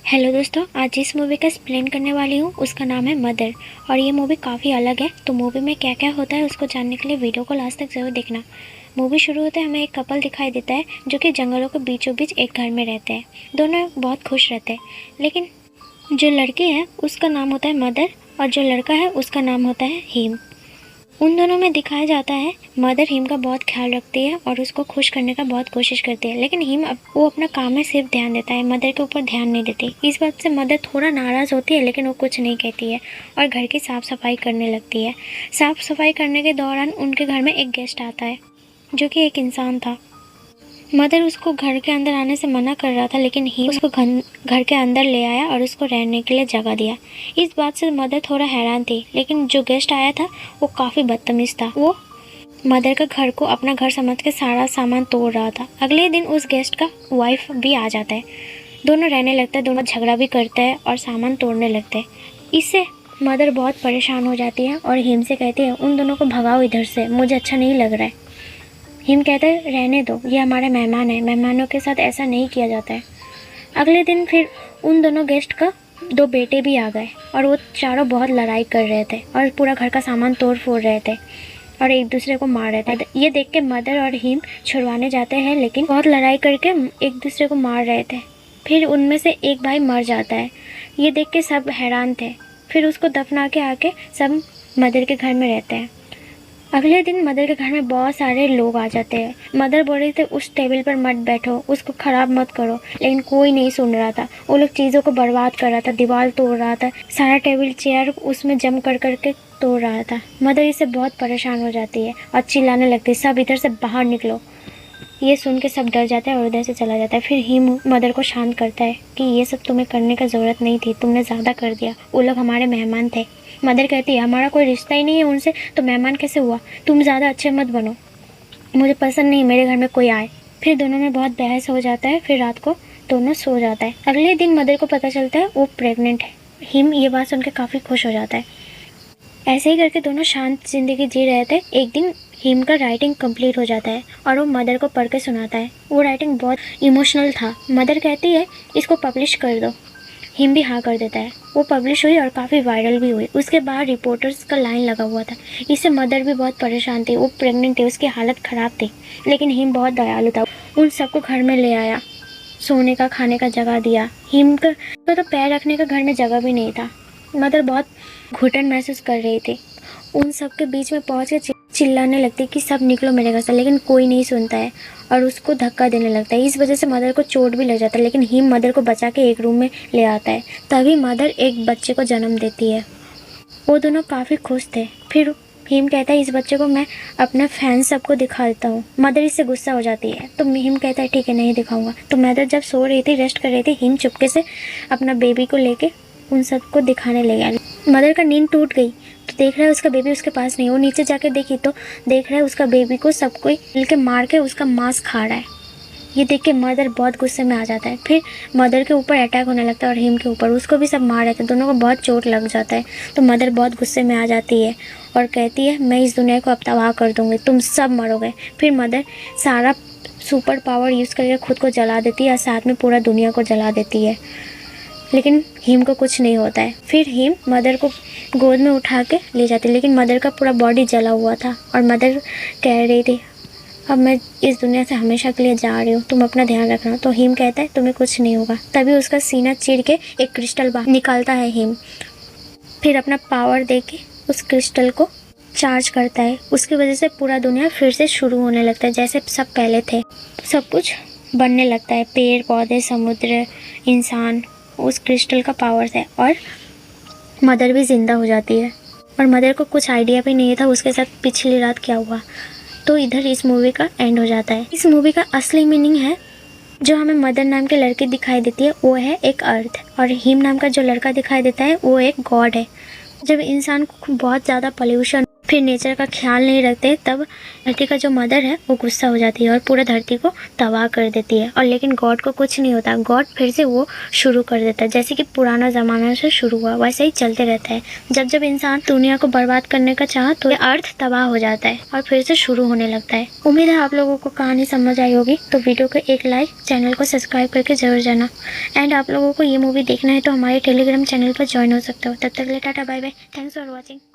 Hello दोस्तों, आज जिस मूवी का एक्सप्लेन करने वाली हूँ उसका नाम है मदर। और ये मूवी काफ़ी अलग है, तो मूवी में क्या क्या होता है उसको जानने के लिए वीडियो को लास्ट तक ज़रूर देखना। मूवी शुरू होते हमें एक कपल दिखाई देता है जो कि जंगलों के बीचों बीच एक घर में रहते हैं। दोनों बहुत खुश रहते हैं, लेकिन जो लड़की है उसका नाम होता है मदर और जो लड़का है उसका नाम होता है हिम। उन दोनों में दिखाया जाता है मदर हिम का बहुत ख्याल रखती है और उसको खुश करने का बहुत कोशिश करती है, लेकिन हिम वो अपना काम में सिर्फ ध्यान देता है, मदर के ऊपर ध्यान नहीं देती। इस बात से मदर थोड़ा नाराज़ होती है, लेकिन वो कुछ नहीं कहती है और घर की साफ़ सफाई करने लगती है। साफ़ सफाई करने के दौरान उनके घर में एक गेस्ट आता है जो कि एक इंसान था। मदर उसको घर के अंदर आने से मना कर रहा था, लेकिन ही उसको घर के अंदर ले आया और उसको रहने के लिए जगह दिया। इस बात से मदर थोड़ा हैरान थी, लेकिन जो गेस्ट आया था वो काफ़ी बदतमीज़ था। वो मदर का घर को अपना घर समझ के सारा सामान तोड़ रहा था। अगले दिन उस गेस्ट का वाइफ भी आ जाता है। दोनों रहने लगते हैं, दोनों झगड़ा भी करते हैं और सामान तोड़ने लगते हैं। इससे मदर बहुत परेशान हो जाती है और हिम से कहती है उन दोनों को भगाओ इधर से, मुझे अच्छा नहीं लग रहा है। हिम कहते हैं रहने दो, ये हमारे मेहमान हैं, मेहमानों के साथ ऐसा नहीं किया जाता है। अगले दिन फिर उन दोनों गेस्ट का 2 बेटे भी आ गए और वो चारों बहुत लड़ाई कर रहे थे और पूरा घर का सामान तोड़ फोड़ रहे थे और एक दूसरे को मार रहे थे। ये देख के मदर और हिम छुड़वाने जाते हैं, लेकिन बहुत लड़ाई करके एक दूसरे को मार रहे थे। फिर उनमें से एक भाई मर जाता है। ये देख के सब हैरान थे। फिर उसको दफना के आके सब मदर के घर में रहते हैं। अगले दिन मदर के घर में बहुत सारे लोग आ जाते हैं। मदर बोल रही थी उस टेबल पर मत बैठो, उसको ख़राब मत करो, लेकिन कोई नहीं सुन रहा था। वो लोग चीज़ों को बर्बाद कर रहा था, दीवार तोड़ रहा था, सारा टेबल चेयर उसमें जम कर करके तोड़ रहा था। मदर इससे बहुत परेशान हो जाती है और चिल्लाने लगती है सब इधर से बाहर निकलो। ये सुन के सब डर जाते हैं और उधर से चला जाता है। फिर ही मदर को शांत करता है कि ये सब तुम्हें करने का ज़रूरत नहीं थी, तुमने ज़्यादा कर दिया, वो लोग हमारे मेहमान थे। मदर कहती है हमारा कोई रिश्ता ही नहीं है उनसे, तो मेहमान कैसे हुआ? तुम ज़्यादा अच्छे मत बनो, मुझे पसंद नहीं मेरे घर में कोई आए। फिर दोनों में बहुत बहस हो जाता है। फिर रात को दोनों सो जाता है। अगले दिन मदर को पता चलता है वो प्रेग्नेंट है। हिम ये बात सुन के काफ़ी खुश हो जाता है। ऐसे ही करके दोनों शांत ज़िंदगी जी रहे थे। एक दिन हिम का राइटिंग कंप्लीट हो जाता है और वो मदर को पढ़ के सुनाता है। वो राइटिंग बहुत इमोशनल था। मदर कहती है इसको पब्लिश कर दो। हिम भी हाँ कर देता है। वो पब्लिश हुई और काफ़ी वायरल भी हुई। उसके बाहर रिपोर्टर्स का लाइन लगा हुआ था। इससे मदर भी बहुत परेशान थी। वो प्रेग्नेंट थी, उसकी हालत ख़राब थी, लेकिन हिम बहुत दयालु था। उन सबको घर में ले आया, सोने का खाने का जगह दिया। हिम का तो पैर रखने का घर में जगह भी नहीं था। मदर बहुत घुटन महसूस कर रही थी। उन सब के बीच में पहुँच के चिल्लाने लगती कि सब निकलो मेरे घर से, लेकिन कोई नहीं सुनता है और उसको धक्का देने लगता है। इस वजह से मदर को चोट भी लग जाता है, लेकिन हिम मदर को बचा के एक रूम में ले आता है। तभी मदर एक बच्चे को जन्म देती है। वो दोनों काफ़ी खुश थे। फिर हिम कहता है इस बच्चे को मैं अपना फैंस सबको दिखा देता हूँ। मदर इससे गुस्सा हो जाती है, तो हिम कहता है ठीक है नहीं दिखाऊंगा। तो मदर जब सो रही थी, रेस्ट कर रही थी, हिम चुपके से अपना बेबी को लेके उन सबको दिखाने ले गया। मदर का नींद टूट गई तो देख रहा है उसका बेबी उसके पास नहीं। वो नीचे जाके देखी तो देख रहा है उसका बेबी को सब कोई मिलके मार के उसका मांस खा रहा है। ये देख के मदर बहुत गुस्से में आ जाता है। फिर मदर के ऊपर अटैक होने लगता है और हिम के ऊपर। उसको भी सब मार रहे थे, दोनों को बहुत चोट लग जाता है। तो मदर बहुत गुस्से में आ जाती है और कहती है मैं इस दुनिया को अब तबाह कर दूँगी, तुम सब मरोगे। फिर मदर सारा सुपर पावर यूज़ करके खुद को जला देती है और साथ में पूरा दुनिया को जला देती है, लेकिन हिम को कुछ नहीं होता है। फिर हिम मदर को गोद में उठा के ले जाती है, लेकिन मदर का पूरा बॉडी जला हुआ था और मदर कह रही थी अब मैं इस दुनिया से हमेशा के लिए जा रही हूँ, तुम अपना ध्यान रखना। तो हिम कहता है तुम्हें कुछ नहीं होगा। तभी उसका सीना चीर के एक क्रिस्टल बाहर निकालता है हिम। फिर अपना पावर दे के उस क्रिस्टल को चार्ज करता है। उसकी वजह से पूरा दुनिया फिर से शुरू होने लगता है, जैसे सब पहले थे। सब कुछ बनने लगता है, पेड़ पौधे, समुद्र, इंसान, उस क्रिस्टल का पावर से। और मदर भी ज़िंदा हो जाती है और मदर को कुछ आइडिया भी नहीं था उसके साथ पिछली रात क्या हुआ। तो इधर इस मूवी का एंड हो जाता है। इस मूवी का असली मीनिंग है जो हमें मदर नाम की लड़की दिखाई देती है वो है एक अर्थ, और हिम नाम का जो लड़का दिखाई देता है वो एक गॉड है। जब इंसान को बहुत ज़्यादा पोल्यूशन फिर नेचर का ख्याल नहीं रखते, तब धरती का जो मदर है वो गुस्सा हो जाती है और पूरा धरती को तबाह कर देती है। और लेकिन गॉड को कुछ नहीं होता, गॉड फिर से वो शुरू कर देता है। जैसे कि पुराना ज़माना से शुरू हुआ वैसे ही चलते रहता है। जब जब इंसान दुनिया को बर्बाद करने का चाहा तो अर्थ तबाह हो जाता है और फिर से शुरू होने लगता है। उम्मीद है आप लोगों को कहानी समझ आई होगी, तो वीडियो को एक लाइक, चैनल को सब्सक्राइब करके जरूर जाना। एंड आप लोगों को ये मूवी देखना है तो हमारे टेलीग्राम चैनल पर ज्वाइन हो सकते हो। तब तक के लिए tata bye bye, thanks for watching.